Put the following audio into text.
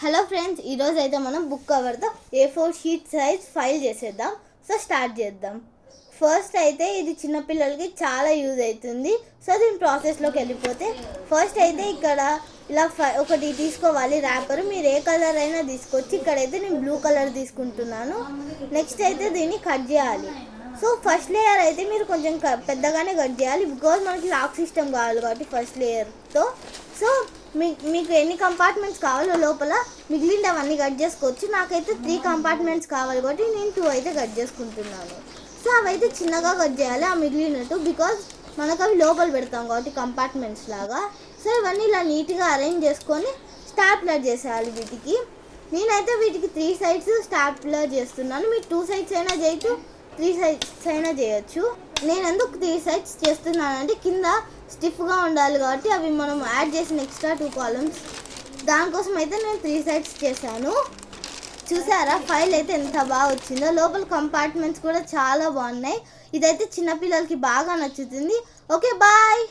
Hello friends, ఈరోజు అయితే మనం బుక్ కవర్తో A4 షీట్ సైజ్ ఫైల్ చేసేద్దాం. సో స్టార్ట్ చేద్దాం. ఫస్ట్ అయితే ఇది చిన్నపిల్లలకి చాలా యూజ్ అవుతుంది. సో దీని ప్రాసెస్లోకి వెళ్ళిపోతే ఫస్ట్ అయితే ఇక్కడ ఇలా ఒకటి తీసుకోవాలి ర్యాపర్. మీరు ఏ కలర్ అయినా తీసుకోవచ్చు. ఇక్కడైతే నేను బ్లూ కలర్ తీసుకుంటున్నాను. నెక్స్ట్ అయితే దీన్ని కట్ చేయాలి. సో ఫస్ట్ లేయర్ అయితే మీరు కొంచెం పెద్దగానే కట్ చేయాలి, బికాజ్ మనకి లాక్ సిస్టమ్ కావాలి కాబట్టి ఫస్ట్ లేయర్తో. సో మీకు ఎన్ని కంపార్ట్మెంట్స్ కావాలో లోపల మిగిలినవన్నీ కట్ చేసుకోవచ్చు. నాకైతే 3 కంపార్ట్మెంట్స్ కావాలి కాబట్టి నేను 2 అయితే కట్ చేసుకుంటున్నాను. సో అవైతే చిన్నగా కట్ చేయాలి ఆ మిగిలినట్టు, బికాజ్ మనకు అవి లోపల పెడతాం కాబట్టి కంపార్ట్మెంట్స్ లాగా. సో ఇవన్నీ ఇలా నీట్గా అరేంజ్ చేసుకొని స్టాప్లర్ చేసేయాలి వీటికి. నేనైతే వీటికి 3 సైడ్స్ స్టాప్లర్ చేస్తున్నాను. మీరు 2 సైడ్స్ అయినా చేయొచ్చు, 3 సైడ్స్ అయినా చేయొచ్చు. నేను ఎందుకు 3 సైడ్స్ చేస్తున్నానంటే కింద స్టిఫ్గా ఉండాలి కాబట్టి అవి మనం యాడ్ చేసిన ఎక్స్ట్రా 2 కాలమ్స్, దానికోసం అయితే నేను 3 సైడ్స్ చేశాను. చూసారా ఫైల్ అయితే ఎంత బాగా వచ్చిందో. లోపల కంపార్ట్మెంట్స్ కూడా చాలా బాగున్నాయి. ఇదైతే చిన్నపిల్లలకి బాగా నచ్చుతుంది. Okay, bye.